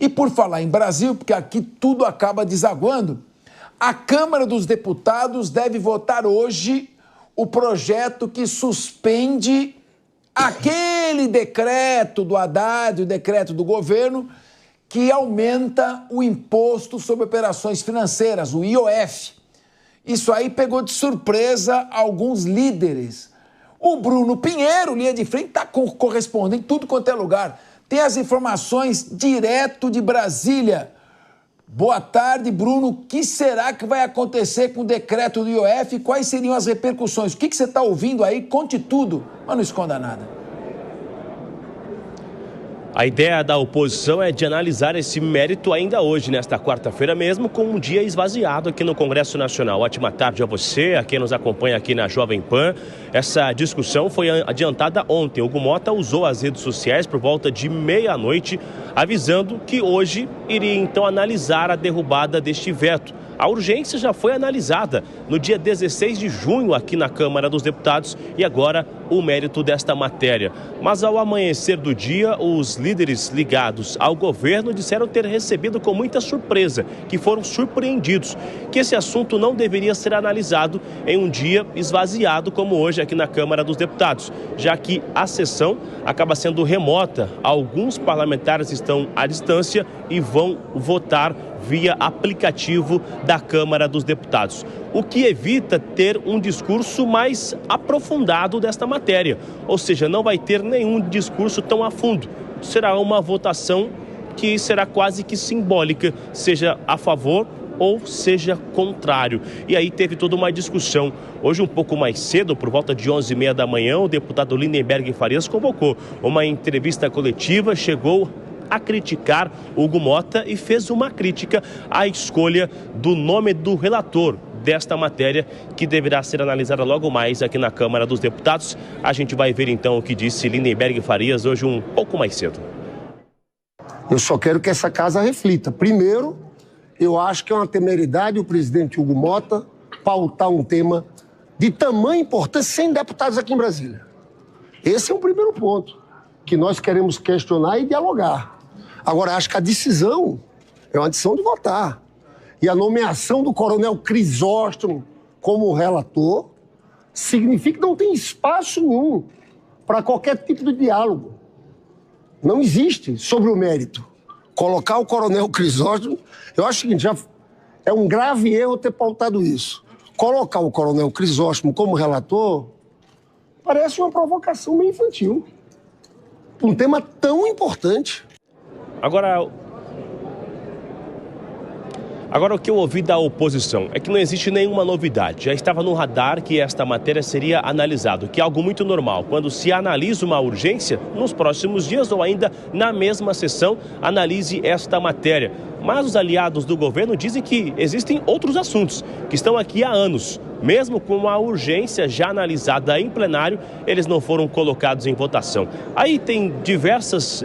E por falar em Brasil, porque aqui tudo acaba desaguando, a Câmara dos Deputados deve votar hoje o projeto que suspende aquele decreto do Haddad, o decreto do governo, que aumenta o imposto sobre operações financeiras, o IOF. Isso aí pegou de surpresa alguns líderes. O Bruno Pinheiro, linha de frente, está correspondendo em tudo quanto é lugar. Tem as informações direto de Brasília. Boa tarde, Bruno. O que será que vai acontecer com o decreto do IOF? Quais seriam as repercussões? O que você está ouvindo aí? Conte tudo, mas não esconda nada. A ideia da oposição é de analisar esse mérito ainda hoje, nesta quarta-feira mesmo, com um dia esvaziado aqui no Congresso Nacional. Ótima tarde a você, a quem nos acompanha aqui na Jovem Pan. Essa discussão foi adiantada ontem. Hugo Motta usou as redes sociais por volta de meia-noite, avisando que hoje iria então analisar a derrubada deste veto. A urgência já foi analisada no dia 16 de junho aqui na Câmara dos Deputados e agora o mérito desta matéria. Mas ao amanhecer do dia, os líderes ligados ao governo disseram ter recebido com muita surpresa, que foram surpreendidos, que esse assunto não deveria ser analisado em um dia esvaziado como hoje aqui na Câmara dos Deputados, já que a sessão acaba sendo remota. Alguns parlamentares estão à distância e vão votar via aplicativo da Câmara dos Deputados, o que evita ter um discurso mais aprofundado desta matéria, ou seja, não vai ter nenhum discurso tão a fundo. Será uma votação que será quase que simbólica, seja a favor ou seja contrário. E aí teve toda uma discussão. Hoje, um pouco mais cedo, por volta de 11h30 da manhã, o deputado Lindenberg Farias convocou uma entrevista coletiva, chegou a criticar Hugo Motta e fez uma crítica à escolha do nome do relator desta matéria, que deverá ser analisada logo mais aqui na Câmara dos Deputados. A gente vai ver então o que disse Lindenberg Farias hoje um pouco mais cedo. Eu só quero que essa casa reflita. Primeiro, eu acho que é uma temeridade o presidente Hugo Motta pautar um tema de tamanha importância sem deputados aqui em Brasília. Esse é o primeiro ponto que nós queremos questionar e dialogar. Agora, acho que a decisão é uma decisão de votar. E a nomeação do coronel Crisóstomo como relator significa que não tem espaço nenhum para qualquer tipo de diálogo. Não existe sobre o mérito. Colocar o coronel Crisóstomo, eu acho o seguinte, já é um grave erro ter pautado isso. Colocar o coronel Crisóstomo como relator parece uma provocação meio infantil. Um tema tão importante. Agora, o que eu ouvi da oposição é que não existe nenhuma novidade. Já estava no radar que esta matéria seria analisada, que é algo muito normal. Quando se analisa uma urgência, nos próximos dias ou ainda na mesma sessão, analise esta matéria. Mas os aliados do governo dizem que existem outros assuntos que estão aqui há anos. Mesmo com a urgência já analisada em plenário, eles não foram colocados em votação. Aí tem diversas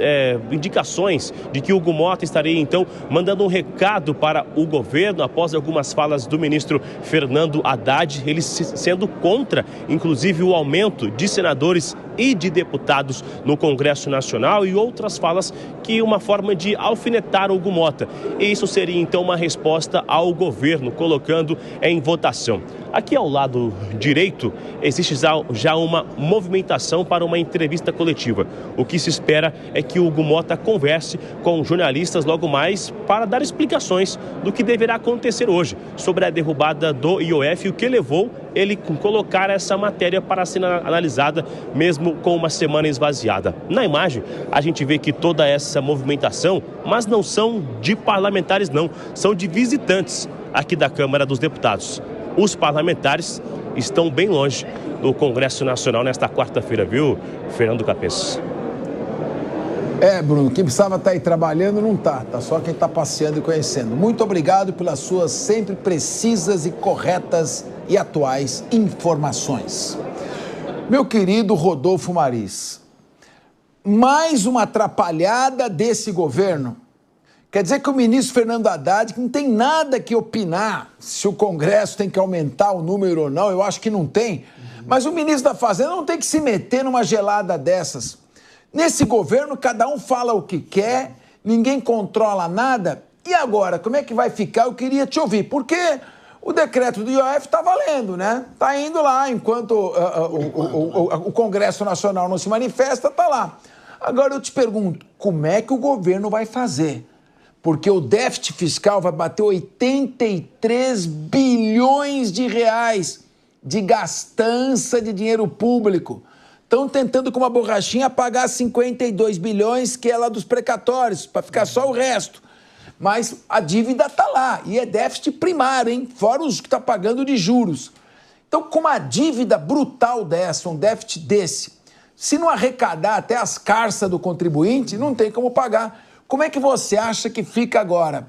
indicações de que Hugo Motta estaria, então, mandando um recado para o governo após algumas falas do ministro Fernando Haddad, ele sendo contra, inclusive, o aumento de senadores e de deputados no Congresso Nacional, e outras falas que uma forma de alfinetar Hugo Motta. E isso seria, então, uma resposta ao governo, colocando em votação. Aqui ao lado direito existe já uma movimentação para uma entrevista coletiva. O que se espera é que o Hugo Motta converse com jornalistas logo mais para dar explicações do que deverá acontecer hoje sobre a derrubada do IOF e o que levou ele colocar essa matéria para ser analisada mesmo com uma semana esvaziada. Na imagem, a gente vê que toda essa movimentação, mas não são de parlamentares não, são de visitantes aqui da Câmara dos Deputados. Os parlamentares estão bem longe do Congresso Nacional nesta quarta-feira, viu, Fernando Capês? Bruno, quem precisava estar aí trabalhando não tá só quem está passeando e conhecendo. Muito obrigado pelas suas sempre precisas e corretas e atuais informações. Meu querido Rodolfo Maris, mais uma atrapalhada desse governo. Quer dizer que o ministro Fernando Haddad, que não tem nada que opinar se o Congresso tem que aumentar o número ou não, eu acho que não tem, mas o ministro da Fazenda não tem que se meter numa gelada dessas. Nesse governo, cada um fala o que quer ninguém controla nada. E agora, como é que vai ficar? Eu queria te ouvir, porque o decreto do IOF está valendo, né? Está indo lá, enquanto o Congresso Nacional não se manifesta, está lá. Agora eu te pergunto, como é que o governo vai fazer? Porque o déficit fiscal vai bater 83 bilhões de reais de gastança de dinheiro público. Estão tentando com uma borrachinha pagar 52 bilhões, que é lá dos precatórios, para ficar só o resto. Mas a dívida está lá, e é déficit primário, hein? Fora os que está pagando de juros. Então, com uma dívida brutal dessa, um déficit desse, se não arrecadar até as carças do contribuinte, não tem como pagar. Como é que você acha que fica agora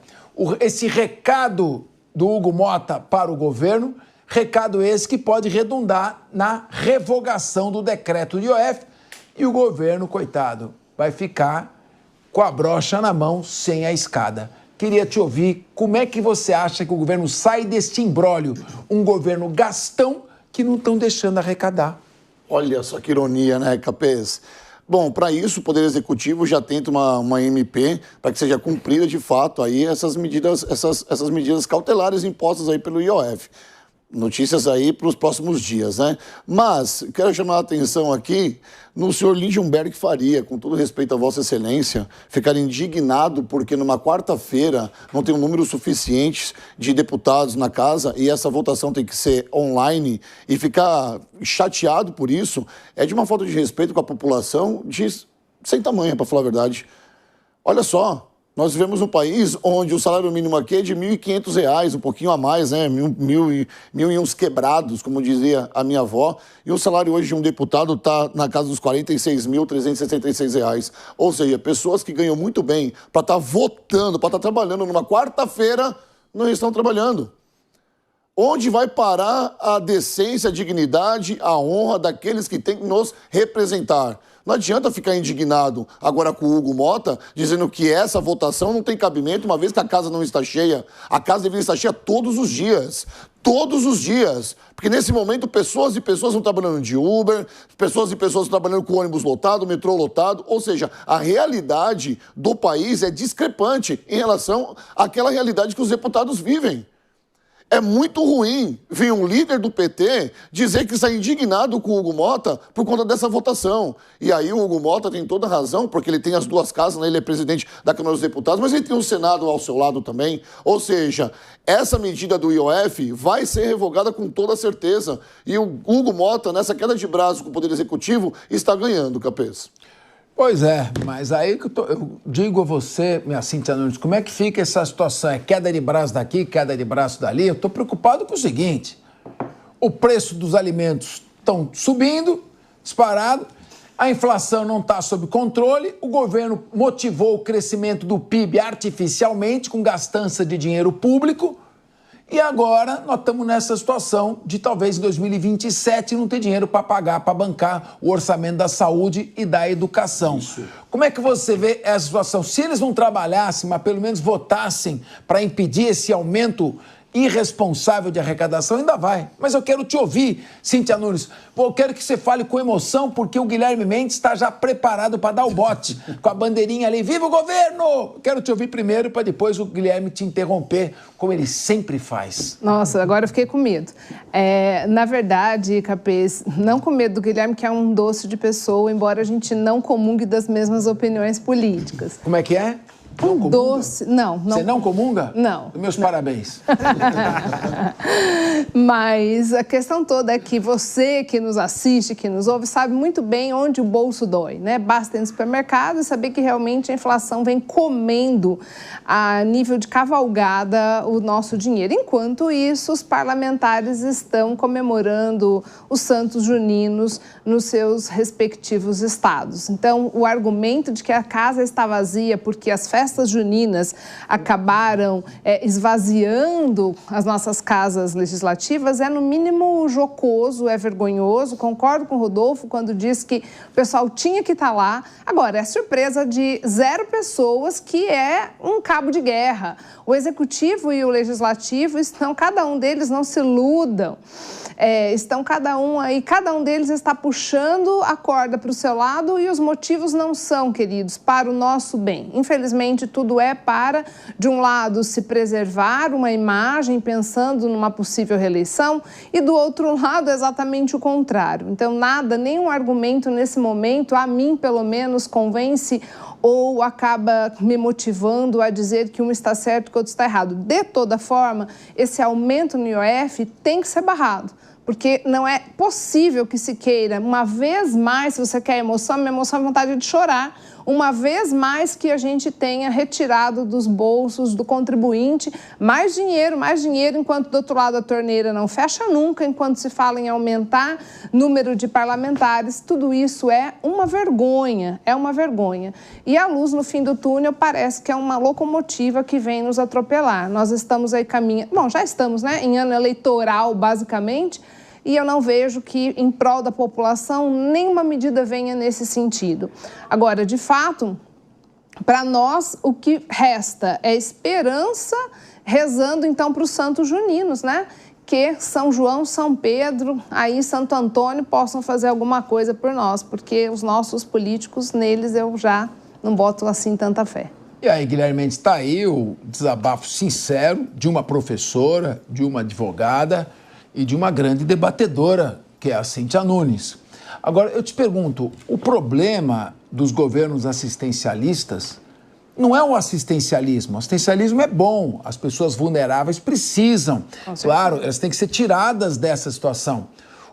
esse recado do Hugo Mota para o governo, recado esse que pode redundar na revogação do decreto de IOF, e o governo, coitado, vai ficar com a brocha na mão, sem a escada. Queria te ouvir, como é que você acha que o governo sai deste imbróglio? Um governo gastão que não estão deixando arrecadar. Olha só que ironia, né, Capês? Bom, para isso o Poder Executivo já tenta uma MP para que seja cumprida de fato aí essas medidas cautelares impostas aí pelo IOF. Notícias aí para os próximos dias, né? Mas quero chamar a atenção aqui no senhor Lindenberg Faria, com todo respeito a Vossa Excelência, ficar indignado porque numa quarta-feira não tem um número suficiente de deputados na casa e essa votação tem que ser online, e ficar chateado por isso é de uma falta de respeito com a população sem tamanho, para falar a verdade. Olha só. Nós vivemos um país onde o salário mínimo aqui é de R$ 1.500, um pouquinho a mais, né? Mil e uns quebrados, como dizia a minha avó. E o salário hoje de um deputado está na casa dos R$ 46.366. Ou seja, pessoas que ganham muito bem para estar votando, para estar trabalhando numa quarta-feira, não estão trabalhando. Onde vai parar a decência, a dignidade, a honra daqueles que têm que nos representar? Não adianta ficar indignado agora com o Hugo Mota, dizendo que essa votação não tem cabimento, uma vez que a casa não está cheia. A casa deveria estar cheia todos os dias. Todos os dias. Porque nesse momento pessoas e pessoas estão trabalhando de Uber, pessoas e pessoas estão trabalhando com ônibus lotado, metrô lotado. Ou seja, a realidade do país é discrepante em relação àquela realidade que os deputados vivem. É muito ruim vir um líder do PT dizer que está indignado com o Hugo Mota por conta dessa votação. E aí o Hugo Mota tem toda a razão, porque ele tem as duas casas, né? Ele é presidente da Câmara dos Deputados, mas ele tem o Senado ao seu lado também. Ou seja, essa medida do IOF vai ser revogada com toda certeza. E o Hugo Mota, nessa queda de braço com o Poder Executivo, está ganhando, Capês. Pois é, mas aí que eu digo a você, minha Cíntia Nunes, como é que fica essa situação? É queda de braço daqui, queda de braço dali? Eu estou preocupado com o seguinte, o preço dos alimentos estão subindo, disparado, a inflação não está sob controle, o governo motivou o crescimento do PIB artificialmente com gastança de dinheiro público, e agora nós estamos nessa situação de talvez em 2027 não ter dinheiro para pagar, para bancar o orçamento da saúde e da educação. Isso. Como é que você vê essa situação? Se eles não trabalhassem, mas pelo menos votassem para impedir esse aumento irresponsável de arrecadação, ainda vai. Mas eu quero te ouvir, Cíntia Nunes. Eu quero que você fale com emoção, porque o Guilherme Mendes está já preparado para dar o bote, com a bandeirinha ali. Viva o governo! Quero te ouvir primeiro, para depois o Guilherme te interromper, como ele sempre faz. Nossa, agora eu fiquei com medo. Na verdade, Capês, não com medo do Guilherme, que é um doce de pessoa, embora a gente não comungue das mesmas opiniões políticas. Como é que é? Um doce... Não. Você não comunga? Não. Meus parabéns. Mas a questão toda é que você que nos assiste, que nos ouve, sabe muito bem onde o bolso dói, né? Basta ir no supermercado e saber que realmente a inflação vem comendo a nível de cavalgada o nosso dinheiro. Enquanto isso, os parlamentares estão comemorando os santos juninos nos seus respectivos estados. Então, o argumento de que a casa está vazia porque as festas juninas acabaram esvaziando as nossas casas legislativas é, no mínimo, jocoso, é vergonhoso. Concordo com o Rodolfo quando diz que o pessoal tinha que estar lá. Agora, é surpresa de 0 pessoas, que é um cabo de guerra. O Executivo e o Legislativo estão, cada um deles, não se iludam, estão cada um deles está puxando a corda para o seu lado, e os motivos não são, queridos, para o nosso bem. Infelizmente, realmente tudo é para, de um lado, se preservar uma imagem pensando numa possível reeleição e do outro lado exatamente o contrário. Então nada, nenhum argumento nesse momento, a mim pelo menos, convence ou acaba me motivando a dizer que um está certo e que o outro está errado. De toda forma, esse aumento no IOF tem que ser barrado, porque não é possível que se queira, uma vez mais, se você quer emoção, minha emoção é vontade de chorar, uma vez mais que a gente tenha retirado dos bolsos do contribuinte mais dinheiro, enquanto do outro lado a torneira não fecha nunca, enquanto se fala em aumentar número de parlamentares, tudo isso é uma vergonha, E a luz no fim do túnel parece que é uma locomotiva que vem nos atropelar. Nós estamos aí já estamos, né, em ano eleitoral, basicamente, e eu não vejo que, em prol da população, nenhuma medida venha nesse sentido. Agora, de fato, para nós, o que resta é esperança, rezando, então, para os santos juninos, né? Que São João, São Pedro, aí Santo Antônio possam fazer alguma coisa por nós, porque os nossos políticos, neles, eu já não boto, assim, tanta fé. E aí, Guilherme Mendes, está aí o desabafo sincero de uma professora, de uma advogada e de uma grande debatedora, que é a Cíntia Nunes. Agora, eu te pergunto, o problema dos governos assistencialistas não é o assistencialismo. O assistencialismo é bom, as pessoas vulneráveis precisam. Claro, elas têm que ser tiradas dessa situação.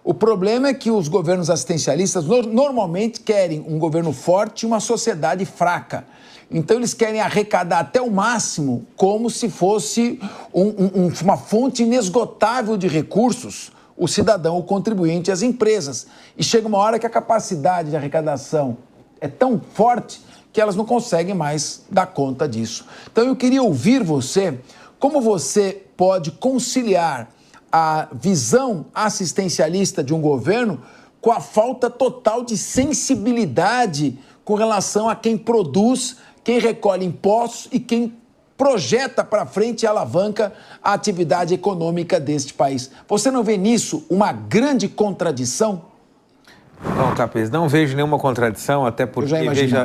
O problema é que os governos assistencialistas normalmente querem um governo forte e uma sociedade fraca. Então, eles querem arrecadar até o máximo como se fosse uma fonte inesgotável de recursos, o cidadão, o contribuinte e as empresas. E chega uma hora que a capacidade de arrecadação é tão forte que elas não conseguem mais dar conta disso. Então, eu queria ouvir você, como você pode conciliar a visão assistencialista de um governo com a falta total de sensibilidade com relação a quem produz, quem recolhe impostos e quem projeta para frente e alavanca a atividade econômica deste país. Você não vê nisso uma grande contradição? Não, Capês, não vejo nenhuma contradição, até porque,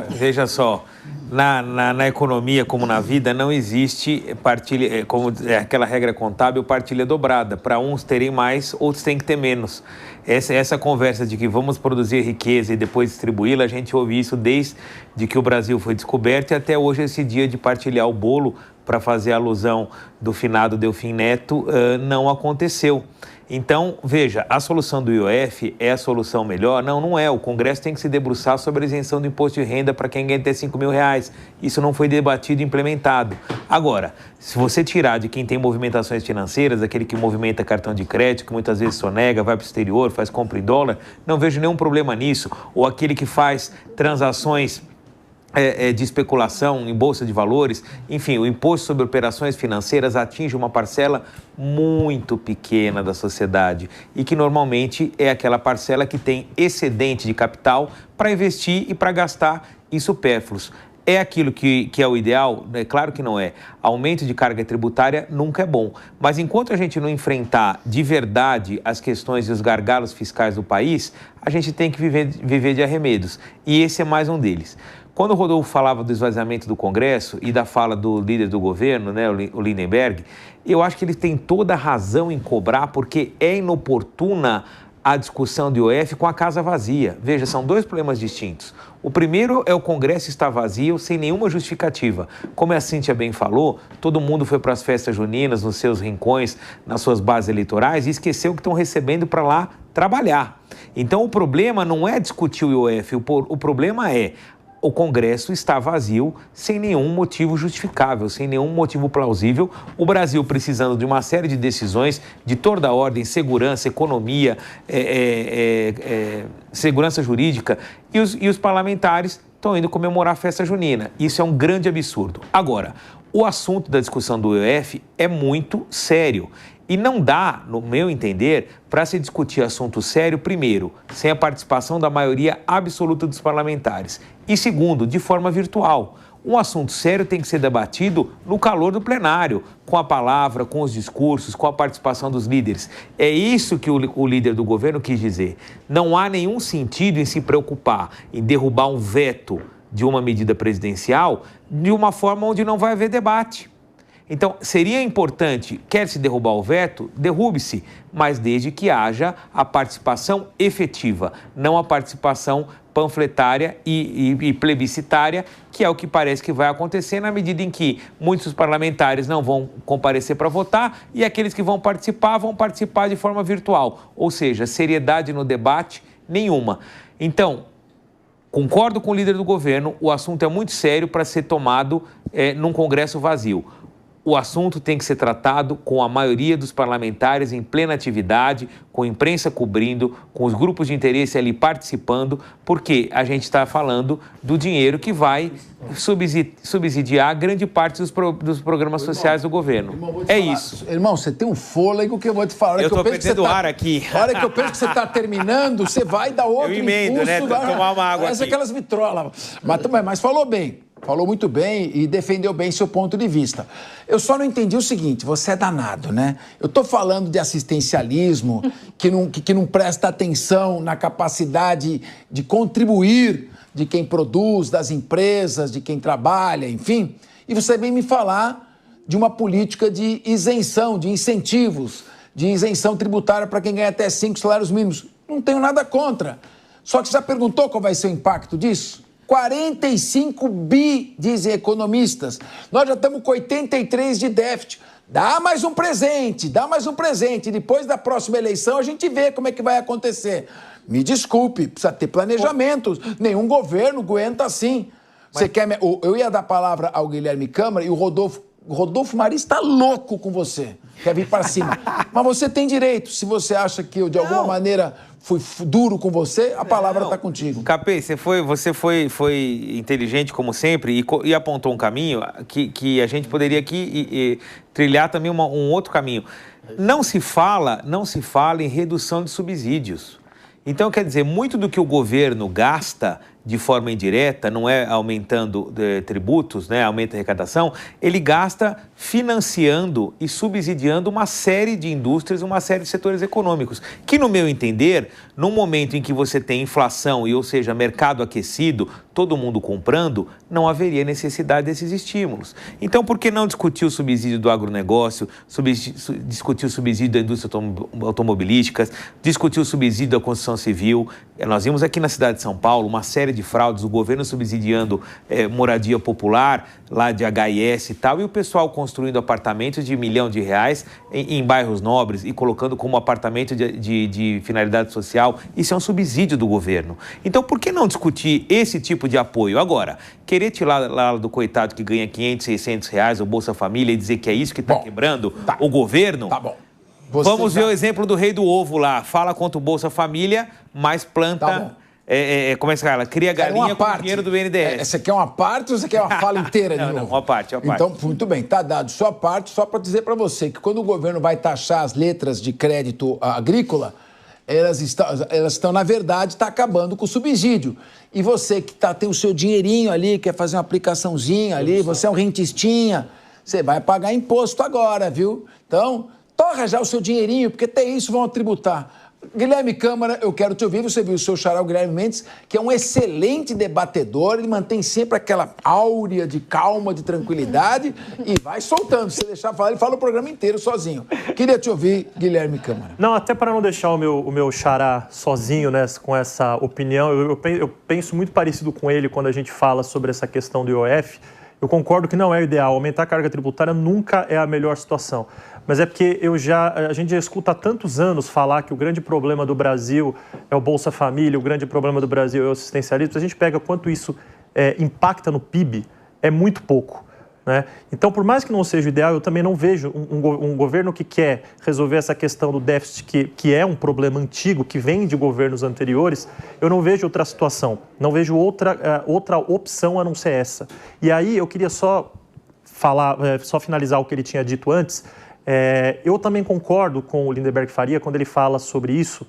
veja só, na economia como na vida não existe partilha, como é aquela regra contábil, partilha dobrada. Para uns terem mais, outros têm que ter menos. Essa conversa de que vamos produzir riqueza e depois distribuí-la, a gente ouve isso desde que o Brasil foi descoberto e até hoje esse dia de partilhar o bolo, para fazer alusão do finado Delfim Neto, não aconteceu. Então, veja, a solução do IOF é a solução melhor? Não, não é. O Congresso tem que se debruçar sobre a isenção do imposto de renda para quem ganha até R$5.000. Isso não foi debatido e implementado. Agora, se você tirar de quem tem movimentações financeiras, aquele que movimenta cartão de crédito, que muitas vezes sonega, vai para o exterior, faz compra em dólar, não vejo nenhum problema nisso. Ou aquele que faz transações de especulação em bolsa de valores, enfim, o imposto sobre operações financeiras atinge uma parcela muito pequena da sociedade e que normalmente é aquela parcela que tem excedente de capital para investir e para gastar em supérfluos. É aquilo que é o ideal? É claro que não é. Aumento de carga tributária nunca é bom. Mas enquanto a gente não enfrentar de verdade as questões e os gargalos fiscais do país, a gente tem que viver de arremedos. E esse é mais um deles. Quando o Rodolfo falava do esvaziamento do Congresso e da fala do líder do governo, né, o Lindenberg, eu acho que ele tem toda a razão em cobrar, porque é inoportuna a discussão do IOF com a casa vazia. Veja, são dois problemas distintos. O primeiro é o Congresso estar vazio sem nenhuma justificativa. Como a Cíntia bem falou, todo mundo foi para as festas juninas, nos seus rincões, nas suas bases eleitorais e esqueceu que estão recebendo para lá trabalhar. Então, o problema não é discutir o IOF, o problema é o Congresso está vazio sem nenhum motivo justificável, sem nenhum motivo plausível. O Brasil precisando de uma série de decisões de toda a ordem, segurança, economia, segurança jurídica, e os parlamentares estão indo comemorar a festa junina. Isso é um grande absurdo. Agora, o assunto da discussão do IOF é muito sério. E não dá, no meu entender, para se discutir assunto sério, primeiro, sem a participação da maioria absoluta dos parlamentares. E segundo, de forma virtual. Um assunto sério tem que ser debatido no calor do plenário, com a palavra, com os discursos, com a participação dos líderes. É isso que o líder do governo quis dizer. Não há nenhum sentido em se preocupar em derrubar um veto de uma medida presidencial de uma forma onde não vai haver debate. Então, seria importante, quer se derrubar o veto, derrube-se, mas desde que haja a participação efetiva, não a participação panfletária e plebiscitária, que é o que parece que vai acontecer na medida em que muitos parlamentares não vão comparecer para votar e aqueles que vão participar de forma virtual. Ou seja, seriedade no debate, nenhuma. Então, concordo com o líder do governo, o assunto é muito sério para ser tomado num Congresso vazio. O assunto tem que ser tratado com a maioria dos parlamentares em plena atividade, com a imprensa cobrindo, com os grupos de interesse ali participando, porque a gente está falando do dinheiro que vai subsidiar grande parte dos programas sociais do governo. Isso. Irmão, você tem um fôlego que eu vou te falar. Eu estou perdendo ar aqui. A hora que eu penso que você está terminando, você vai dar outro emendo, impulso. Tomar uma água aqui. Aquelas vitrolas. Mas falou bem. Falou muito bem e defendeu bem seu ponto de vista. Eu só não entendi o seguinte, você é danado, né? Eu estou falando de assistencialismo, que não presta atenção na capacidade de contribuir de quem produz, das empresas, de quem trabalha, enfim. E você vem me falar de uma política de isenção, de incentivos, de isenção tributária para quem ganha até 5 salários mínimos. Não tenho nada contra. Só que você já perguntou qual vai ser o impacto disso? 45 bi, dizem economistas. Nós já estamos com 83 de déficit. Dá mais um presente. Depois da próxima eleição, a gente vê como é que vai acontecer. Me desculpe, precisa ter planejamentos. Nenhum governo aguenta assim. Você quer... Eu ia dar a palavra ao Guilherme Câmara e o Rodolfo Maris está louco com você. Quer vir para cima. Mas você tem direito. Se você acha que eu, de alguma maneira, fui duro com você, a palavra está contigo. Capê, você foi inteligente, como sempre, e apontou um caminho que a gente poderia aqui trilhar também um outro caminho. Não se fala em redução de subsídios. Então, quer dizer, muito do que o governo gasta de forma indireta, não é aumentando tributos, né, aumenta a arrecadação, ele gasta financiando e subsidiando uma série de indústrias, uma série de setores econômicos, que, no meu entender, num momento em que você tem inflação e, ou seja, mercado aquecido, todo mundo comprando, não haveria necessidade desses estímulos. Então, por que não discutir o subsídio do agronegócio, discutir o subsídio da indústria automobilística, discutir o subsídio da construção civil? Nós vimos aqui na cidade de São Paulo uma série de fraudes, o governo subsidiando moradia popular, lá de HIS e tal, e o pessoal construindo apartamentos de R$ 1 milhão em bairros nobres e colocando como apartamento de finalidade social. Isso é um subsídio do governo. Então, por que não discutir esse tipo de apoio? Agora, querer tirar lá do coitado que ganha 500, 600 reais, o Bolsa Família, e dizer que é isso que está quebrando o governo... Tá bom. Vamos ver o exemplo do Rei do Ovo lá. Fala contra o Bolsa Família, mas planta... Tá bom. Como é que fala? Cria galinha com dinheiro do BNDES. Você quer uma parte ou você quer uma fala inteira de novo? Não, uma parte. Então, muito bem, tá dado sua parte, só para dizer para você que quando o governo vai taxar as letras de crédito agrícola, elas estão, na verdade, acabando com o subsídio. E você que tem o seu dinheirinho ali, quer fazer uma aplicaçãozinha ali, você é um rentistinha, você vai pagar imposto agora, viu? Então, torra já o seu dinheirinho, porque até isso vão tributar. Guilherme Câmara, eu quero te ouvir. Você viu o seu xará, o Guilherme Mendes, que é um excelente debatedor, ele mantém sempre aquela áurea de calma, de tranquilidade e vai soltando. Se deixar falar, ele fala o programa inteiro sozinho. Queria te ouvir, Guilherme Câmara. Não, até para não deixar o meu xará sozinho, né, com essa opinião, eu penso muito parecido com ele quando a gente fala sobre essa questão do IOF. Eu concordo que não é o ideal. Aumentar a carga tributária nunca é a melhor situação. Mas é porque a gente já escuta há tantos anos falar que o grande problema do Brasil é o Bolsa Família, o grande problema do Brasil é o assistencialismo. Se a gente pega quanto isso impacta no PIB, é muito pouco, né? Então, por mais que não seja o ideal, eu também não vejo um governo que quer resolver essa questão do déficit, que é um problema antigo, que vem de governos anteriores. Eu não vejo outra situação, não vejo outra opção a não ser essa. E aí eu queria só finalizar o que ele tinha dito antes. Eu também concordo com o Lindenberg Faria quando ele fala sobre isso,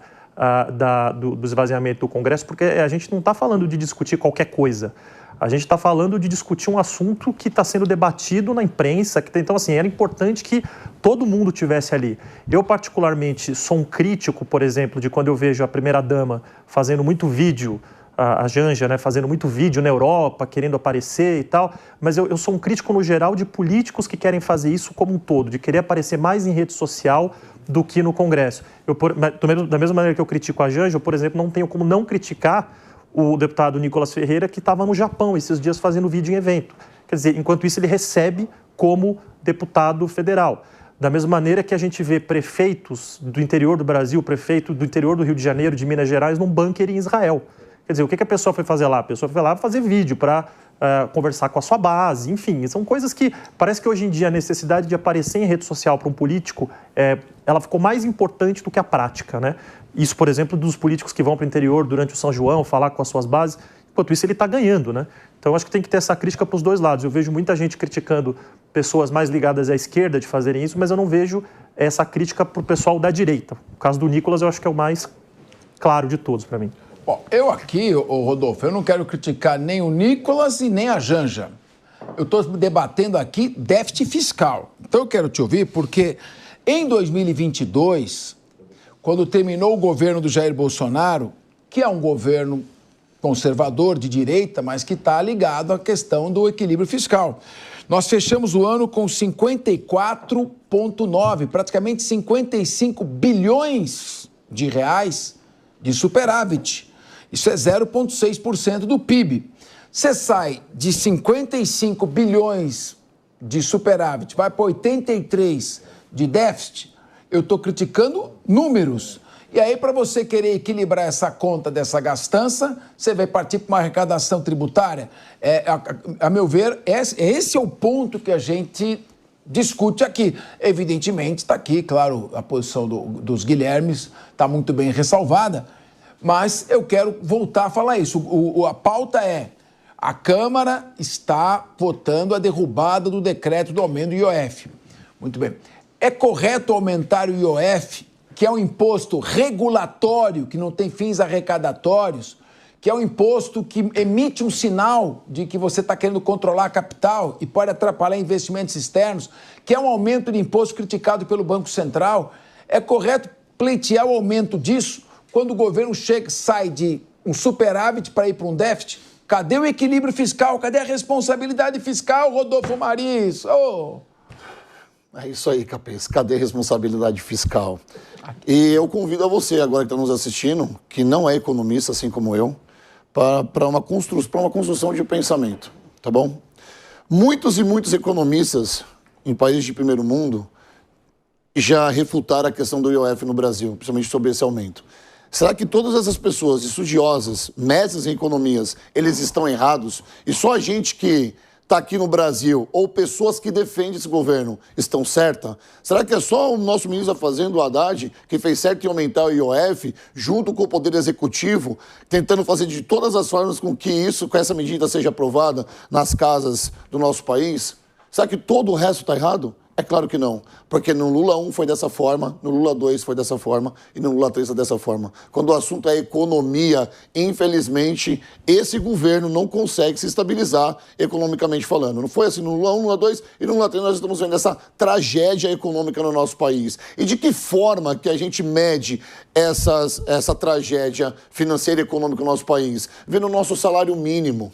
do esvaziamento do Congresso, porque a gente não está falando de discutir qualquer coisa. A gente está falando de discutir um assunto que está sendo debatido na imprensa. Então, assim, era importante que todo mundo tivesse ali. Eu, particularmente, sou um crítico, por exemplo, de quando eu vejo a primeira-dama fazendo muito vídeo a Janja, né, fazendo muito vídeo na Europa, querendo aparecer e tal, mas eu sou um crítico no geral de políticos que querem fazer isso como um todo, de querer aparecer mais em rede social do que no Congresso. Da mesma maneira que eu critico a Janja, eu, por exemplo, não tenho como não criticar o deputado Nicolas Ferreira, que estava no Japão esses dias fazendo vídeo em evento. Quer dizer, enquanto isso ele recebe como deputado federal. Da mesma maneira que a gente vê prefeitos do interior do Brasil, prefeito do interior do Rio de Janeiro, de Minas Gerais, num bunker em Israel. Quer dizer, o que a pessoa foi fazer lá? A pessoa foi lá fazer vídeo para conversar com a sua base, enfim. São coisas que parece que hoje em dia a necessidade de aparecer em rede social para um político, ela ficou mais importante do que a prática, né? Isso, por exemplo, dos políticos que vão para o interior durante o São João, falar com as suas bases. Enquanto isso, ele está ganhando, né? Então, acho que tem que ter essa crítica para os dois lados. Eu vejo muita gente criticando pessoas mais ligadas à esquerda de fazerem isso, mas eu não vejo essa crítica para o pessoal da direita. O caso do Nicolas, eu acho que é o mais claro de todos para mim. Bom, eu aqui, Rodolfo, eu não quero criticar nem o Nicolas e nem a Janja. Eu estou debatendo aqui déficit fiscal. Então, eu quero te ouvir porque em 2022, quando terminou o governo do Jair Bolsonaro, que é um governo conservador de direita, mas que está ligado à questão do equilíbrio fiscal. Nós fechamos o ano com 54,9, praticamente 55 bilhões de reais de superávit. Isso é 0,6% do PIB. Você sai de 55 bilhões de superávit, vai para 83 de déficit, eu estou criticando números. E aí, para você querer equilibrar essa conta dessa gastança, você vai partir para uma arrecadação tributária. A meu ver, esse é o ponto que a gente discute aqui. Evidentemente, está aqui, claro, a posição dos Guilhermes está muito bem ressalvada, mas eu quero voltar a falar isso. A pauta é: a Câmara está votando a derrubada do decreto do aumento do IOF. Muito bem. É correto aumentar o IOF, que é um imposto regulatório, que não tem fins arrecadatórios, que é um imposto que emite um sinal de que você está querendo controlar a capital e pode atrapalhar investimentos externos, que é um aumento de imposto criticado pelo Banco Central? É correto pleitear o aumento disso quando o governo sai de um superávit para ir para um déficit? Cadê o equilíbrio fiscal? Cadê a responsabilidade fiscal, Rodolfo Maris? É isso aí, Capês. Cadê a responsabilidade fiscal? E eu convido a você, agora que está nos assistindo, que não é economista, assim como eu, para uma construção de pensamento, tá bom? Muitos e muitos economistas em países de primeiro mundo já refutaram a questão do IOF no Brasil, principalmente sobre esse aumento. Será que todas essas pessoas estudiosas, mestres em economias, eles estão errados? E só a gente que está aqui no Brasil, ou pessoas que defendem esse governo, estão certas? Será que é só o nosso ministro da Fazenda, o Haddad, que fez certo em aumentar o IOF, junto com o Poder Executivo, tentando fazer de todas as formas com que essa medida seja aprovada nas casas do nosso país? Será que todo o resto está errado? É claro que não, porque no Lula 1 foi dessa forma, no Lula 2 foi dessa forma e no Lula 3 foi dessa forma. Quando o assunto é economia, infelizmente, esse governo não consegue se estabilizar economicamente falando. Não foi assim no Lula 1, no Lula 2 e no Lula 3 nós estamos vendo essa tragédia econômica no nosso país. E de que forma que a gente mede essa tragédia financeira e econômica no nosso país? Vendo o nosso salário mínimo,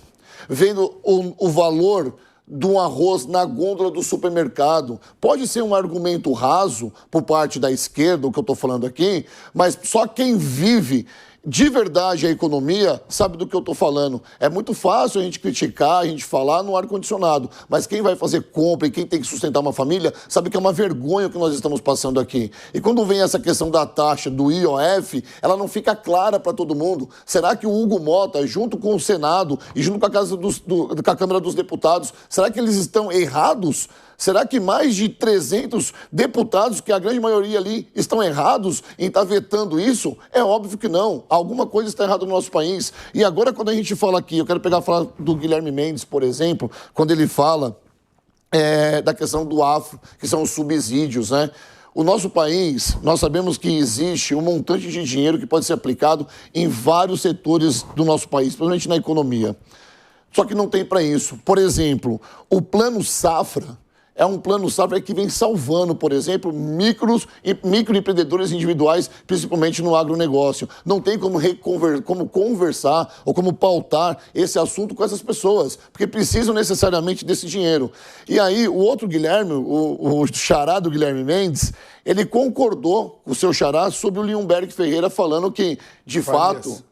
vendo o valor de um arroz na gôndola do supermercado. Pode ser um argumento raso por parte da esquerda, o que eu estou falando aqui, mas só quem vive de verdade a economia sabe do que eu estou falando. É muito fácil a gente criticar, a gente falar no ar-condicionado, mas quem vai fazer compra e quem tem que sustentar uma família sabe que é uma vergonha o que nós estamos passando aqui. E quando vem essa questão da taxa do IOF, ela não fica clara para todo mundo. Será que o Hugo Mota, junto com o Senado e junto com a Câmara dos Deputados, será que eles estão errados? Será que mais de 300 deputados, que a grande maioria ali, estão errados em estar vetando isso? É óbvio que não. Alguma coisa está errada no nosso país. E agora, quando a gente fala aqui, eu quero falar do Guilherme Mendes, por exemplo, quando ele fala da questão do afro, que são os subsídios, né? O nosso país, nós sabemos que existe um montante de dinheiro que pode ser aplicado em vários setores do nosso país, principalmente na economia. Só que não tem para isso. Por exemplo, o Plano Safra, É um plano safra que vem salvando, por exemplo, microempreendedores individuais, principalmente no agronegócio. Não tem como conversar ou como pautar esse assunto com essas pessoas, porque precisam necessariamente desse dinheiro. E aí, o outro Guilherme, o xará do Guilherme Mendes, ele concordou com o seu xará sobre o Lindenberg Ferreira falando que, de fato...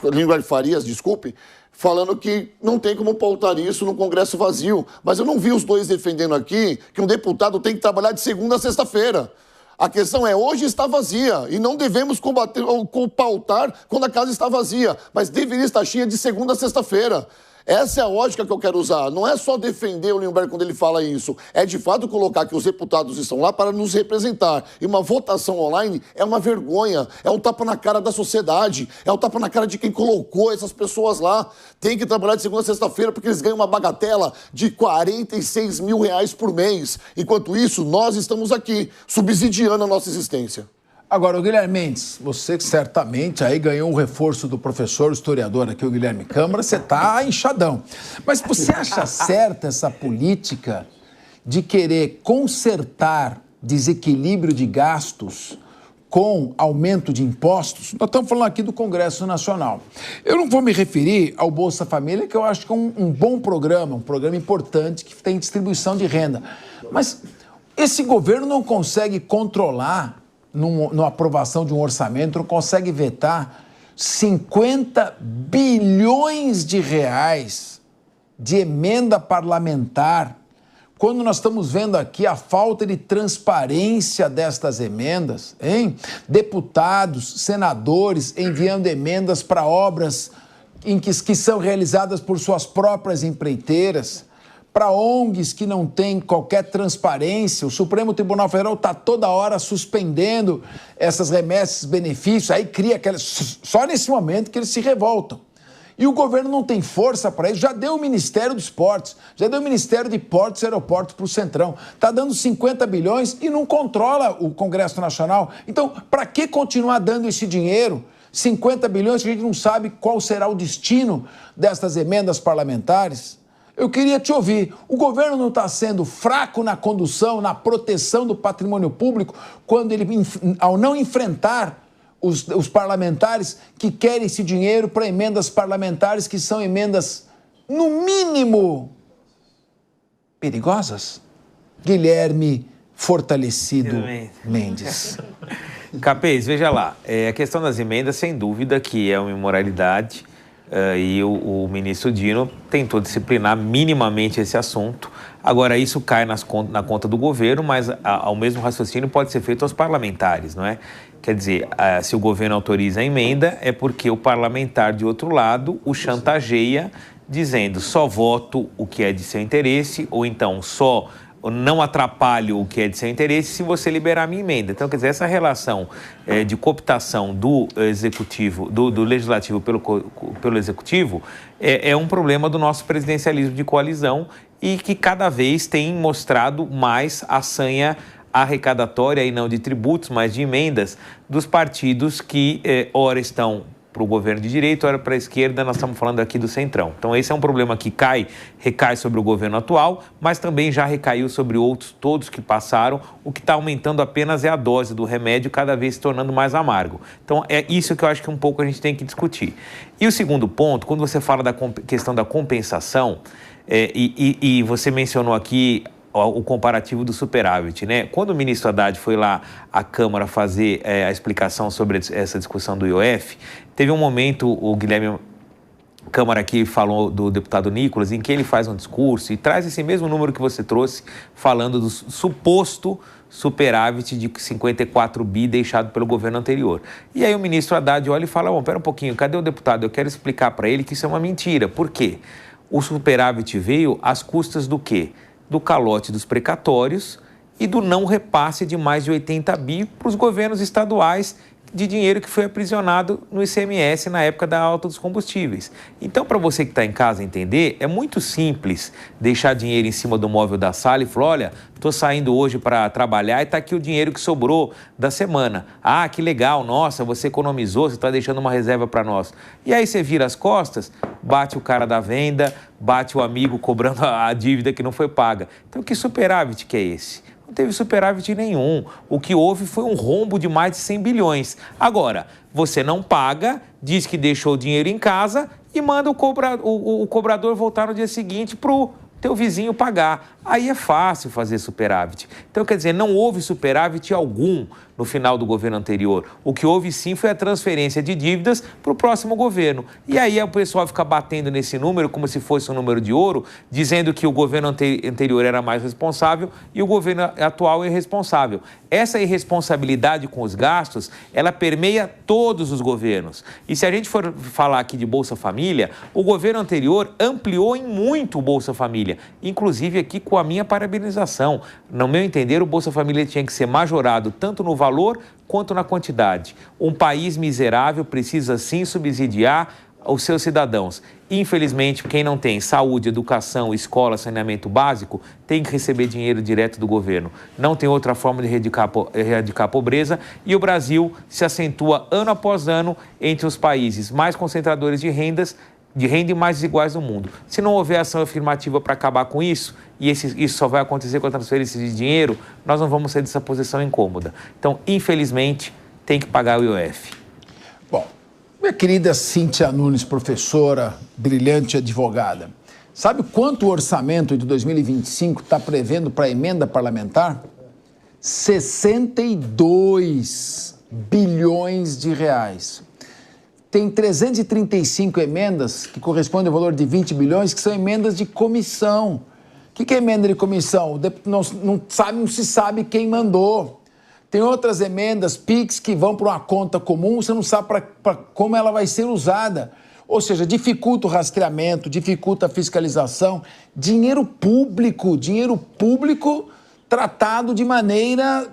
Lindenberg Farias, desculpe, falando que não tem como pautar isso no Congresso vazio. Mas eu não vi os dois defendendo aqui que um deputado tem que trabalhar de segunda a sexta-feira. A questão é, hoje está vazia e não devemos combater ou pautar quando a casa está vazia, mas deveria estar cheia de segunda a sexta-feira. Essa é a lógica que eu quero usar. Não é só defender o Lindenberg quando ele fala isso. É, de fato, colocar que os deputados estão lá para nos representar. E uma votação online é uma vergonha. É um tapa na cara da sociedade. É um tapa na cara de quem colocou essas pessoas lá. Tem que trabalhar de segunda a sexta-feira porque eles ganham uma bagatela de R$46 mil por mês. Enquanto isso, nós estamos aqui, subsidiando a nossa existência. Agora, o Guilherme Mendes, você que certamente aí ganhou um reforço do professor historiador aqui, o Guilherme Câmara, você está inchadão. Mas você acha certa essa política de querer consertar desequilíbrio de gastos com aumento de impostos? Nós estamos falando aqui do Congresso Nacional. Eu não vou me referir ao Bolsa Família, que eu acho que é um bom programa, um programa importante que tem distribuição de renda. Mas esse governo não consegue controlar, numa aprovação de um orçamento, não consegue vetar 50 bilhões de reais de emenda parlamentar, quando nós estamos vendo aqui a falta de transparência destas emendas, hein? Deputados, senadores enviando emendas para obras que são realizadas por suas próprias empreiteiras, para ONGs que não têm qualquer transparência. O Supremo Tribunal Federal está toda hora suspendendo essas remessas, benefícios, aí cria aquelas... Só nesse momento que eles se revoltam. E o governo não tem força para isso. Já deu o Ministério dos Esportes, já deu o Ministério de Portos e Aeroportos para o Centrão. Está dando 50 bilhões e não controla o Congresso Nacional. Então, para que continuar dando esse dinheiro? 50 bilhões, que a gente não sabe qual será o destino destas emendas parlamentares? Eu queria te ouvir. O governo não está sendo fraco na condução, na proteção do patrimônio público, quando ele, ao não enfrentar os parlamentares que querem esse dinheiro para emendas parlamentares que são emendas, no mínimo, perigosas? Guilherme Fortalecido Mendes. Capês, veja lá, a questão das emendas, sem dúvida que é uma imoralidade. E o ministro Dino tentou disciplinar minimamente esse assunto. Agora, isso cai na conta do governo, mas ao mesmo raciocínio pode ser feito aos parlamentares, não é? Quer dizer, se o governo autoriza a emenda, é porque o parlamentar, de outro lado, o chantageia, dizendo só voto o que é de seu interesse, ou então só não atrapalho o que é de seu interesse se você liberar a minha emenda. Então, quer dizer, essa relação de cooptação do executivo, do legislativo pelo executivo, é um problema do nosso presidencialismo de coalizão e que cada vez tem mostrado mais a sanha arrecadatória, e não de tributos, mas de emendas, dos partidos que ora estão para o governo de direita, ora para a esquerda. Nós estamos falando aqui do Centrão. Então, esse é um problema que recai sobre o governo atual, mas também já recaiu sobre outros, todos que passaram. O que está aumentando apenas é a dose do remédio, cada vez se tornando mais amargo. Então, é isso que eu acho que um pouco a gente tem que discutir. E o segundo ponto, quando você fala da questão da compensação, e você mencionou aqui o comparativo do superávit, né? Quando o ministro Haddad foi lá à Câmara fazer a explicação sobre essa discussão do IOF, teve um momento, o Guilherme Câmara aqui falou do deputado Nicolas, em que ele faz um discurso e traz esse mesmo número que você trouxe, falando do suposto superávit de 54 bi deixado pelo governo anterior. E aí o ministro Haddad olha e fala, bom, pera um pouquinho, cadê o deputado? Eu quero explicar para ele que isso é uma mentira. Por quê? O superávit veio às custas do quê? Do calote dos precatórios e do não repasse de mais de 80 bi para os governos estaduais de dinheiro que foi aprisionado no ICMS na época da alta dos combustíveis. Então, para você que está em casa entender, é muito simples deixar dinheiro em cima do móvel da sala e falar, olha, estou saindo hoje para trabalhar e está aqui o dinheiro que sobrou da semana. Ah, que legal, nossa, você economizou, você está deixando uma reserva para nós. E aí você vira as costas, bate o cara da venda, bate o amigo cobrando a dívida que não foi paga. Então, que superávit que é esse? Não teve superávit nenhum. O que houve foi um rombo de mais de 100 bilhões. Agora, você não paga, diz que deixou o dinheiro em casa e manda o cobrador voltar no dia seguinte para o teu vizinho pagar. Aí é fácil fazer superávit. Então, quer dizer, não houve superávit algum no final do governo anterior. O que houve sim foi a transferência de dívidas para o próximo governo. E aí o pessoal fica batendo nesse número como se fosse um número de ouro, dizendo que o governo anterior era mais responsável e o governo atual é irresponsável. Essa irresponsabilidade com os gastos, ela permeia todos os governos. E se a gente for falar aqui de Bolsa Família, o governo anterior ampliou em muito o Bolsa Família, inclusive aqui com a minha parabenização. No meu entender, o Bolsa Família tinha que ser majorado tanto no valor quanto na quantidade. Um país miserável precisa sim subsidiar os seus cidadãos. Infelizmente, quem não tem saúde, educação, escola, saneamento básico, tem que receber dinheiro direto do governo. Não tem outra forma de erradicar a pobreza e o Brasil se acentua ano após ano entre os países mais concentradores de renda e mais desiguais do mundo. Se não houver ação afirmativa para acabar com isso, e isso só vai acontecer com a transferência de dinheiro, nós não vamos sair dessa posição incômoda. Então, infelizmente, tem que pagar o IOF. Bom, minha querida Cíntia Nunes, professora, brilhante advogada, sabe quanto o orçamento de 2025 está prevendo para a emenda parlamentar? 62 bilhões de reais. Tem 335 emendas, que correspondem ao valor de 20 bilhões, que são emendas de comissão. O que é emenda de comissão? Não se sabe quem mandou. Tem outras emendas, PIX, que vão para uma conta comum, você não sabe como ela vai ser usada. Ou seja, dificulta o rastreamento, dificulta a fiscalização. Dinheiro público tratado de maneira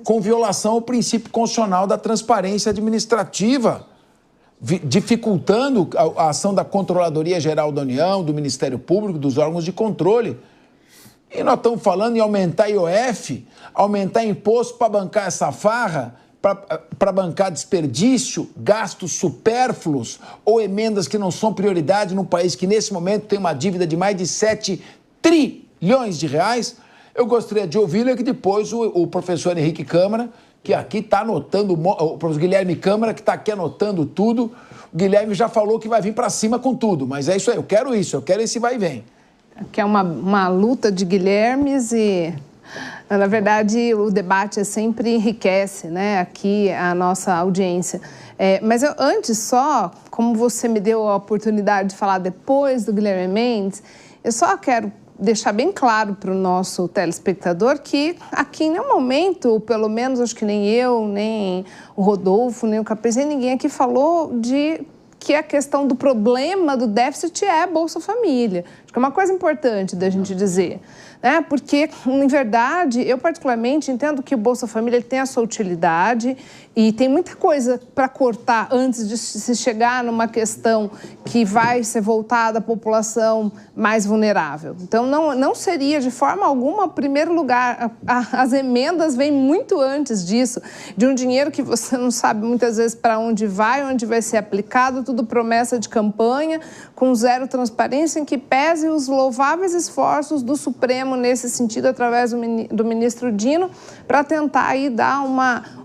com violação ao princípio constitucional da transparência administrativa, dificultando a ação da Controladoria Geral da União, do Ministério Público, dos órgãos de controle. E nós estamos falando em aumentar IOF, aumentar imposto para bancar essa farra, para bancar desperdício, gastos supérfluos ou emendas que não são prioridade num país que nesse momento tem uma dívida de mais de 7 trilhões de reais. Eu gostaria de ouvir que depois o professor Henrique Câmara, que aqui está anotando, o professor Guilherme Câmara, que está aqui anotando tudo. O Guilherme já falou que vai vir para cima com tudo, mas é isso aí, eu quero esse vai e vem. Que é uma luta de Guilhermes e, na verdade, o debate sempre enriquece, né, aqui a nossa audiência. Mas antes só, como você me deu a oportunidade de falar depois do Guilherme Mendes, eu só quero deixar bem claro para o nosso telespectador que aqui em nenhum momento, pelo menos acho que nem eu, nem o Rodolfo, nem o Capês, nem ninguém aqui falou de que a questão do problema do déficit é Bolsa Família. Acho que é uma coisa importante da gente dizer, né? Porque, em verdade, eu particularmente entendo que o Bolsa Família ele tem a sua utilidade e tem muita coisa para cortar antes de se chegar numa questão que vai ser voltada à população mais vulnerável. Então, não seria de forma alguma, em primeiro lugar, as emendas vêm muito antes disso, de um dinheiro que você não sabe muitas vezes para onde vai ser aplicado, tudo promessa de campanha, com zero transparência, em que pese os louváveis esforços do Supremo nesse sentido, através do ministro Dino, para tentar aí dar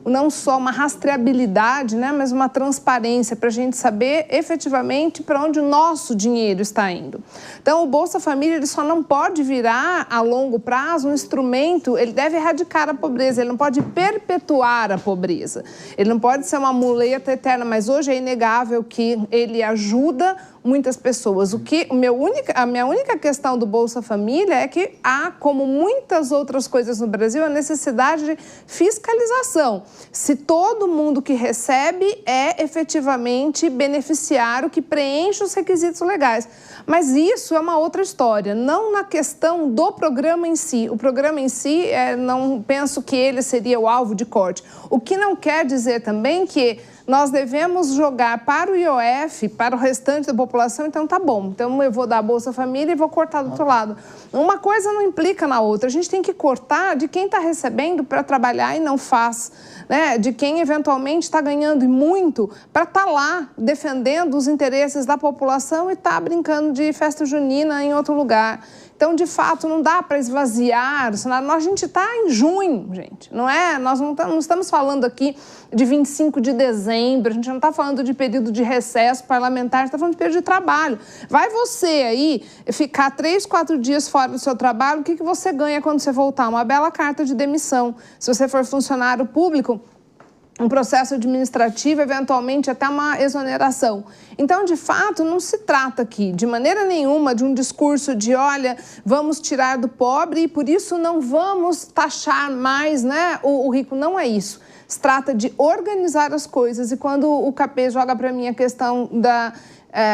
não só uma rastreabilidade, né, mas uma transparência para a gente saber efetivamente para onde o nosso dinheiro está indo. Então, o Bolsa Família ele só não pode virar, a longo prazo, um instrumento, ele deve erradicar a pobreza, ele não pode perpetuar a pobreza. Ele não pode ser uma muleta eterna, mas hoje é inegável que ele ajuda muitas pessoas. A minha única questão do Bolsa Família é que há, como muitas outras coisas no Brasil, a necessidade de fiscalização. Se todo mundo que recebe é efetivamente beneficiário que preenche os requisitos legais. Mas isso é uma outra história, não na questão do programa em si. O programa em si, não penso que ele seria o alvo de corte. O que não quer dizer também que nós devemos jogar para o IOF, para o restante da população, então tá bom. Então eu vou dar a Bolsa Família e vou cortar do outro lado. Uma coisa não implica na outra. A gente tem que cortar de quem está recebendo para trabalhar e não faz, né? De quem eventualmente está ganhando e muito para estar lá defendendo os interesses da população e tá brincando de festa junina em outro lugar. Então, de fato, não dá para esvaziar o cenário. A gente está em junho, gente. Não é? Nós não estamos falando aqui de 25 de dezembro, a gente não está falando de período de recesso parlamentar, a gente está falando de período de trabalho. Vai você aí ficar 3, 4 dias fora do seu trabalho, o que você ganha quando você voltar? Uma bela carta de demissão. Se você for funcionário público, um processo administrativo, eventualmente até uma exoneração. Então, de fato, não se trata aqui, de maneira nenhuma, de um discurso de, olha, vamos tirar do pobre e por isso não vamos taxar mais, né, o rico. Não é isso. Se trata de organizar as coisas. E quando o Capês joga para mim a questão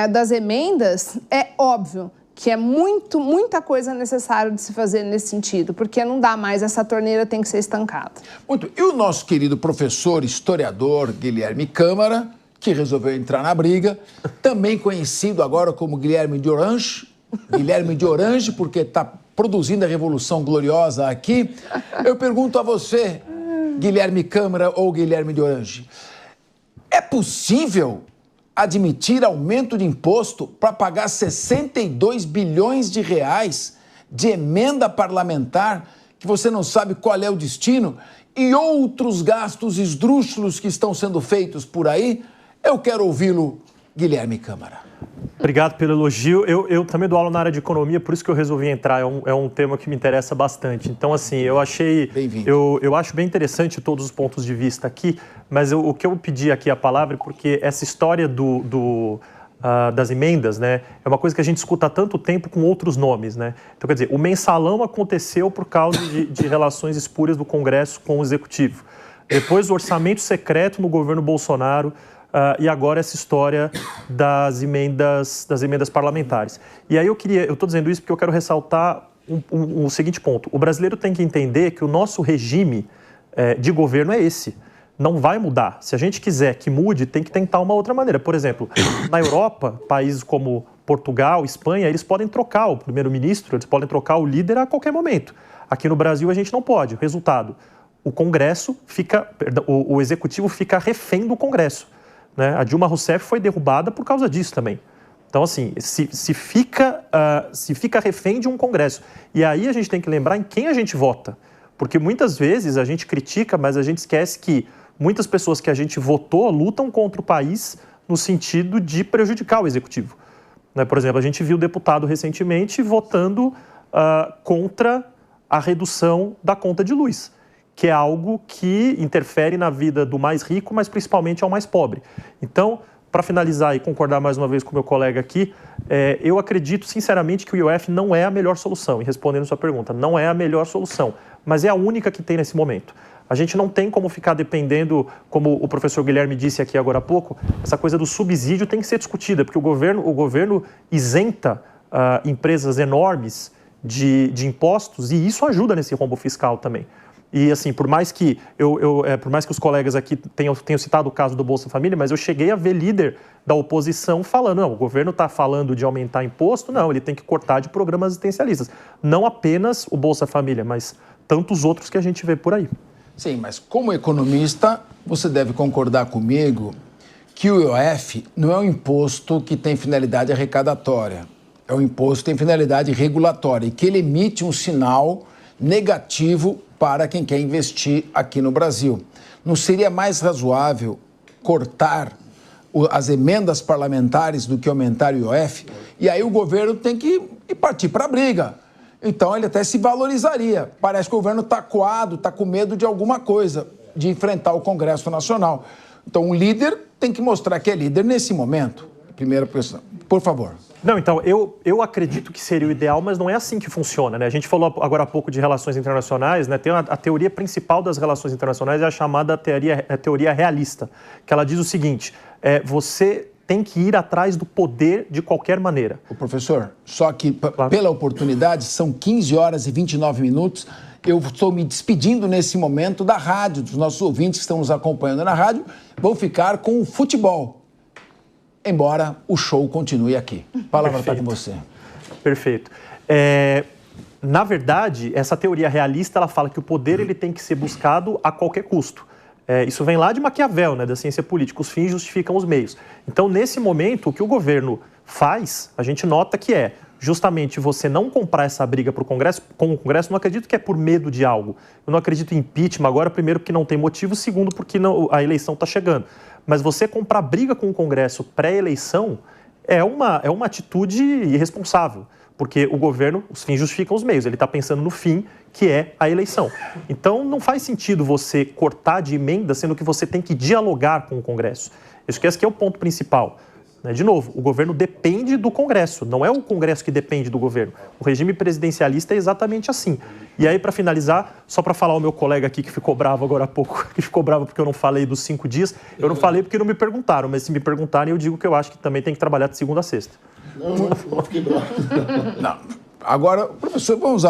das emendas, é óbvio que é muita coisa necessária de se fazer nesse sentido, porque não dá mais, essa torneira tem que ser estancada. Muito. E o nosso querido professor, historiador Guilherme Câmara, que resolveu entrar na briga, também conhecido agora como Guilherme de Orange, porque está produzindo a Revolução Gloriosa aqui. Eu pergunto a você, Guilherme Câmara ou Guilherme de Orange, é possível admitir aumento de imposto para pagar 62 bilhões de reais de emenda parlamentar, que você não sabe qual é o destino, e outros gastos esdrúxulos que estão sendo feitos por aí? Eu quero ouvi-lo, Guilherme Câmara. Obrigado pelo elogio. Eu também dou aula na área de economia, por isso que eu resolvi entrar. É um tema que me interessa bastante. Então, assim, eu achei... Bem-vindo. Eu acho bem interessante todos os pontos de vista aqui, mas o que eu pedi aqui a palavra é porque essa história das emendas, né, é uma coisa que a gente escuta há tanto tempo com outros nomes, né? Então, quer dizer, o mensalão aconteceu por causa de relações espúrias do Congresso com o Executivo. Depois, o orçamento secreto no governo Bolsonaro, e agora essa história das emendas parlamentares. E aí eu estou dizendo isso porque eu quero ressaltar um seguinte ponto. O brasileiro tem que entender que o nosso regime de governo é esse. Não vai mudar. Se a gente quiser que mude, tem que tentar uma outra maneira. Por exemplo, na Europa, países como Portugal, Espanha, eles podem trocar o primeiro-ministro, eles podem trocar o líder a qualquer momento. Aqui no Brasil a gente não pode. Resultado, o executivo fica refém do Congresso. Né? A Dilma Rousseff foi derrubada por causa disso também. Então, assim, se fica refém de um Congresso. E aí a gente tem que lembrar em quem a gente vota. Porque muitas vezes a gente critica, mas a gente esquece que muitas pessoas que a gente votou lutam contra o país no sentido de prejudicar o Executivo. Né? Por exemplo, a gente viu o deputado recentemente votando contra a redução da conta de luz, que é algo que interfere na vida do mais rico, mas principalmente ao mais pobre. Então, para finalizar e concordar mais uma vez com o meu colega aqui, eu acredito sinceramente que o IOF não é a melhor solução. E respondendo a sua pergunta, não é a melhor solução, mas é a única que tem nesse momento. A gente não tem como ficar dependendo, como o professor Guilherme disse aqui agora há pouco, essa coisa do subsídio tem que ser discutida, porque o governo isenta empresas enormes de impostos e isso ajuda nesse rombo fiscal também. E assim, por mais que os colegas aqui tenham citado o caso do Bolsa Família, mas eu cheguei a ver líder da oposição falando, não, o governo está falando de aumentar imposto, não, ele tem que cortar de programas assistencialistas. Não apenas o Bolsa Família, mas tantos outros que a gente vê por aí. Sim, mas como economista, você deve concordar comigo que o IOF não é um imposto que tem finalidade arrecadatória, é um imposto que tem finalidade regulatória e que ele emite um sinal negativo para quem quer investir aqui no Brasil. Não seria mais razoável cortar as emendas parlamentares do que aumentar o IOF? E aí o governo tem que partir para a briga. Então ele até se valorizaria. Parece que o governo está coado, está com medo de alguma coisa, de enfrentar o Congresso Nacional. Então o líder tem que mostrar que é líder nesse momento. primeira questão. Por favor. Não, então, eu acredito que seria o ideal, mas não é assim que funciona, né? A gente falou agora há pouco de relações internacionais, né? Tem a teoria principal das relações internacionais, é a chamada teoria realista, que ela diz o seguinte, você tem que ir atrás do poder de qualquer maneira. O professor, só que pela oportunidade, são 15 horas e 29 minutos, eu estou me despedindo nesse momento da rádio, dos nossos ouvintes que estão nos acompanhando na rádio, vou ficar com o futebol. Embora o show continue aqui. A palavra está com você. Perfeito. Na verdade, essa teoria realista, ela fala que o poder ele tem que ser buscado a qualquer custo. Isso vem lá de Maquiavel, né, da ciência política. Os fins justificam os meios. Então, nesse momento, o que o governo faz, a gente nota que justamente você não comprar essa briga para o Congresso. Com o Congresso, não acredito que é por medo de algo. Eu não acredito em impeachment agora, primeiro, porque não tem motivo, segundo, porque a eleição está chegando. Mas você comprar briga com o Congresso pré-eleição é uma atitude irresponsável, porque o governo, os fins justificam os meios, ele está pensando no fim, que é a eleição. Então, não faz sentido você cortar de emenda, sendo que você tem que dialogar com o Congresso. Esse aqui é o ponto principal. De novo, o governo depende do Congresso, não é o Congresso que depende do governo. O regime presidencialista é exatamente assim. E aí, para finalizar, só para falar ao meu colega aqui que ficou bravo agora há pouco, que ficou bravo porque eu não falei dos 5 dias, eu não falei porque não me perguntaram, mas se me perguntarem, eu digo que eu acho que também tem que trabalhar de segunda a sexta. Não fiquei bravo. Não. Agora, professor, vamos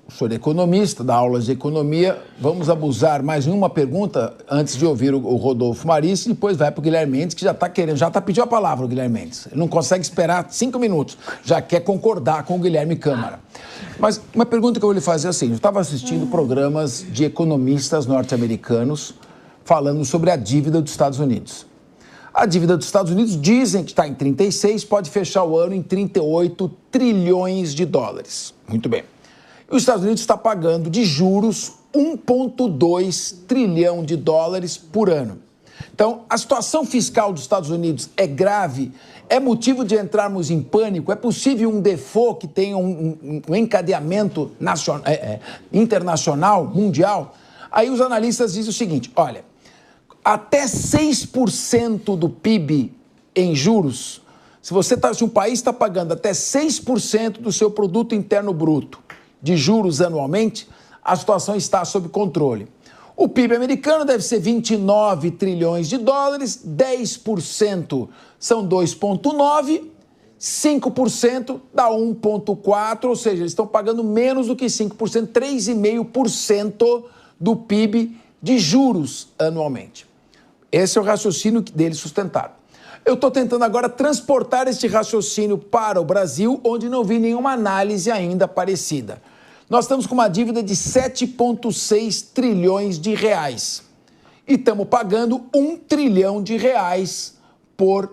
o senhor é economista, dá aulas de economia. Vamos abusar mais uma pergunta antes de ouvir o Rodolfo Marisse e depois vai para o Guilherme Mendes, que já está pedindo a palavra, o Guilherme Mendes. Ele não consegue esperar 5 minutos, já quer concordar com o Guilherme Câmara. Mas uma pergunta que eu vou lhe fazer é assim, eu estava assistindo programas de economistas norte-americanos falando sobre a dívida dos Estados Unidos. A dívida dos Estados Unidos dizem que está em 36, pode fechar o ano em 38 trilhões de dólares. Muito bem. Os Estados Unidos está pagando de juros 1,2 trilhão de dólares por ano. Então, a situação fiscal dos Estados Unidos é grave, é motivo de entrarmos em pânico, é possível um default que tenha um encadeamento internacional, mundial? Aí os analistas dizem o seguinte, olha, até 6% do PIB em juros, se um país está pagando até 6% do seu produto interno bruto, de juros anualmente, a situação está sob controle. O PIB americano deve ser 29 trilhões de dólares, 10% são 2,9, 5% dá 1,4, ou seja, eles estão pagando menos do que 5%, 3,5% do PIB de juros anualmente. Esse é o raciocínio deles sustentado. Eu estou tentando agora transportar este raciocínio para o Brasil, onde não vi nenhuma análise ainda parecida. Nós estamos com uma dívida de 7,6 trilhões de reais e estamos pagando 1 trilhão de reais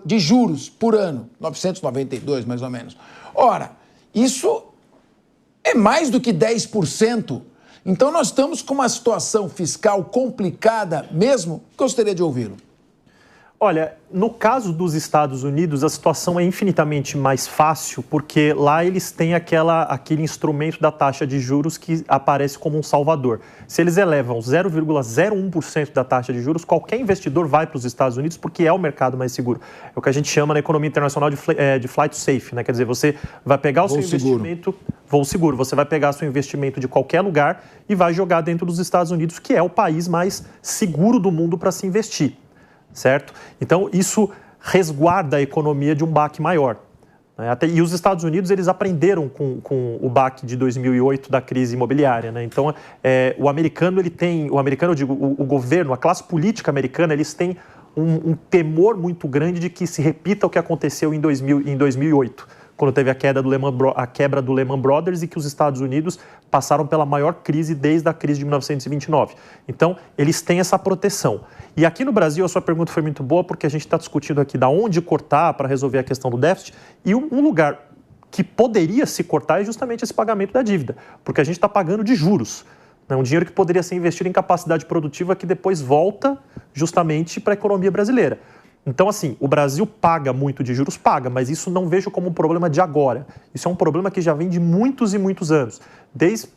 de juros por ano, 992 mais ou menos. Ora, isso é mais do que 10%. Então nós estamos com uma situação fiscal complicada mesmo. Gostaria de ouvi-lo. Olha, no caso dos Estados Unidos, a situação é infinitamente mais fácil, porque lá eles têm aquele instrumento da taxa de juros que aparece como um salvador. Se eles elevam 0,01% da taxa de juros, qualquer investidor vai para os Estados Unidos porque é o mercado mais seguro. É o que a gente chama na economia internacional de flight safe, né? Quer dizer, você vai pegar o seu investimento... Voo seguro. Você vai pegar seu investimento de qualquer lugar e vai jogar dentro dos Estados Unidos, que é o país mais seguro do mundo para se investir. Certo? Então, isso resguarda a economia de um baque maior. Né? E os Estados Unidos, eles aprenderam com o baque de 2008 da crise imobiliária. Né? Então, o governo, a classe política americana, eles têm um temor muito grande de que se repita o que aconteceu em 2008. Quando teve a quebra do Lehman Brothers e que os Estados Unidos passaram pela maior crise desde a crise de 1929. Então, eles têm essa proteção. E aqui no Brasil, a sua pergunta foi muito boa, porque a gente está discutindo aqui da onde cortar para resolver a questão do déficit, e um lugar que poderia se cortar é justamente esse pagamento da dívida, porque a gente está pagando de juros. Né? Um dinheiro que poderia ser investido em capacidade produtiva que depois volta justamente para a economia brasileira. Então, assim, o Brasil paga muito de juros, mas isso não vejo como um problema de agora. Isso é um problema que já vem de muitos e muitos anos. Desde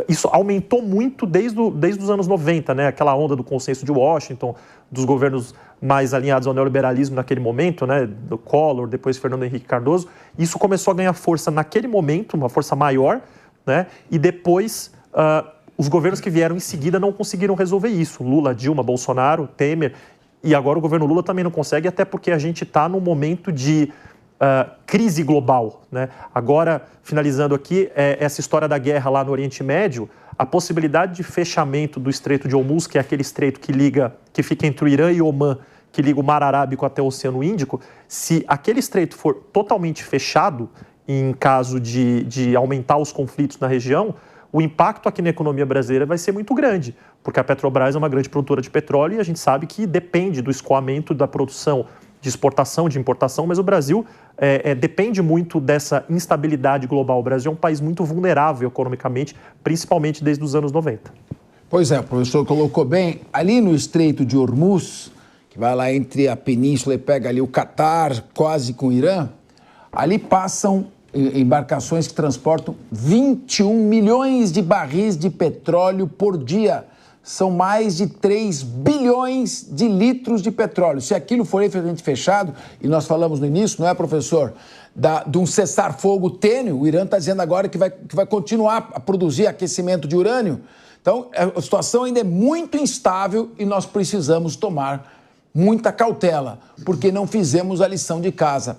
isso aumentou muito desde os anos 90, né? Aquela onda do consenso de Washington, dos governos mais alinhados ao neoliberalismo naquele momento, né? Do Collor, depois Fernando Henrique Cardoso. Isso começou a ganhar força naquele momento, uma força maior, né? E depois os governos que vieram em seguida não conseguiram resolver isso. Lula, Dilma, Bolsonaro, Temer, e agora o governo Lula também não consegue, até porque a gente está num momento de crise global, né? Agora, finalizando aqui, essa história da guerra lá no Oriente Médio, a possibilidade de fechamento do Estreito de Hormuz, que é aquele estreito que fica entre o Irã e Omã, que liga o Mar Arábico até o Oceano Índico, se aquele estreito for totalmente fechado, em caso de aumentar os conflitos na região, o impacto aqui na economia brasileira vai ser muito grande, porque a Petrobras é uma grande produtora de petróleo e a gente sabe que depende do escoamento da produção de exportação, de importação, mas o Brasil depende muito dessa instabilidade global. O Brasil é um país muito vulnerável economicamente, principalmente desde os anos 90. Pois é, o professor colocou bem, ali no Estreito de Hormuz, que vai lá entre a península e pega ali o Catar, quase com o Irã, ali passam embarcações que transportam 21 milhões de barris de petróleo por dia. São mais de 3 bilhões de litros de petróleo. Se aquilo for efetivamente fechado, e nós falamos no início, não é, professor, de um cessar-fogo tênue, o Irã está dizendo agora que vai continuar a produzir aquecimento de urânio. Então, a situação ainda é muito instável e nós precisamos tomar muita cautela, porque não fizemos a lição de casa.